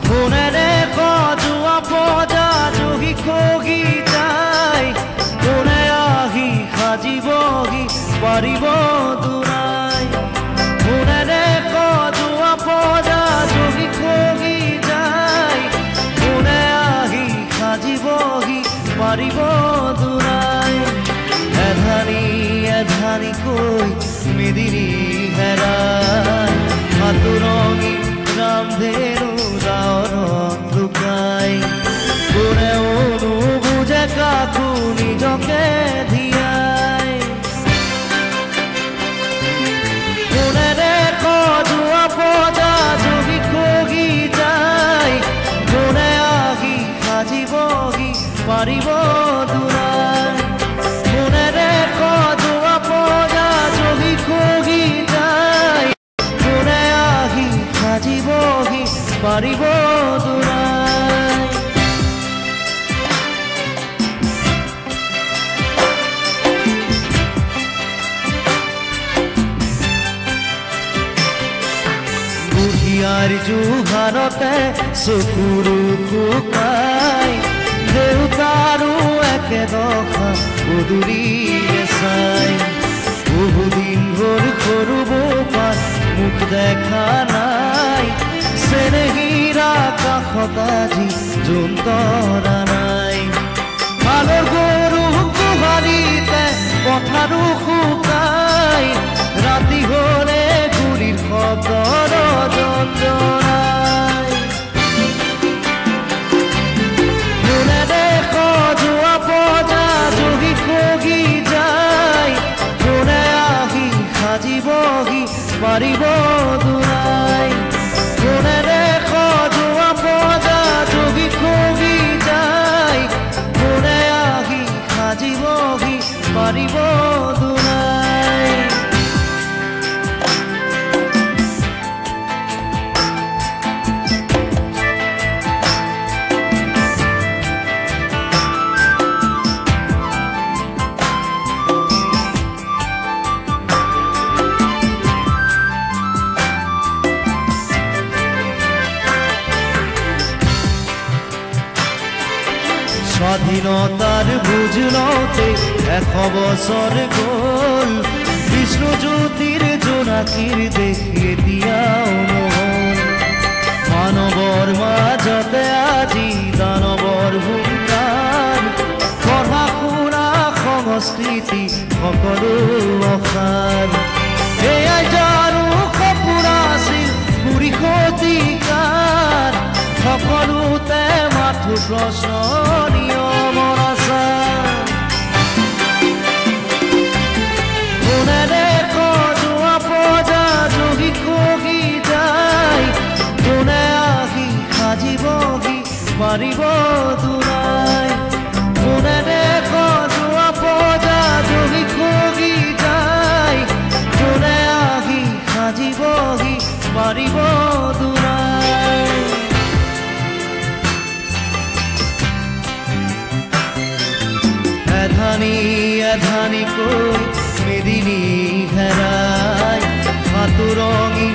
কোনেৰে সজোৱা পজা জহি খহি যায় কোনে আহি সাজিবহি পাৰিব দুৰাই কোনেৰে সজোৱা পজা জহি খহি যায় কোনে আহি সাজিবহি পাৰিব দুৰাই এধানি এধানিকৈ মেদিনী হেৰাই হাতুৰঙি ৰামধেনু ডাৱৰত লুকাই কোনেও নুবুজে কাকো নিজকে ধিয়াই কোনেৰে সজোৱা পজা জহি খহি যায় কোনে আহি সাজিবহি পাৰিব দুৰাই কোনেৰে সজোৱা পজা জহি খহি যায় কোনে আহি সাজিবহি পাৰিব দুৰাই বুঢ়িয়াৰ জোহাৰতে চকুৰো শুকাই দেউতাৰো একেদশা গধূলিয়ে চাই বহুদিন হ'ল সৰু বোপাত মুখ দেখা নাই চেনেহীৰা কাষত আজি জোন তৰা নাই ভালৰ গৰু গোহালিতে পথাৰো শুকাই ৰাতি হ'লে গুৰিৰ শব্দৰ যন্ত্ৰণাই কোনেৰে সজোৱা পজা জহি খহি যায় কোনে আহি সাজিবহি পাৰিব দুৰাই কোনেৰে সজোৱা পজা জহি খহি যায় কোনে আহি সাজিবহি পাৰিব দুৰাই স্বাধীনতাৰ বুজ লওঁতে 100 বছৰ গ'ল বিষ্ণুজ্যোতিৰ জোনাকীৰ দেশ এতিয়াও নহ'ল মানৱৰ মাজতে আজি দানৱৰ হুংকাৰ পঢ়া শুনা সংস্কৃতি সকলো অসাৰ এয়াই জানো সপোন আছিল বুঢ়ী শতিকাৰ সকলোতে মাথো প্ৰশ্ন নিয়মৰ আচাৰ কোনেৰে সজোৱা পজা জহি খহি যায় কোনে আহি সাজিবহি পাৰিব দুৰাই কোনেৰে সজোৱা পজা জহি খহি যায় কোনে আহি সাজিবহি পাৰিব দুৰাই এধানি এধানিকৈ মেদিনী হেৰাই হাতুৰঙি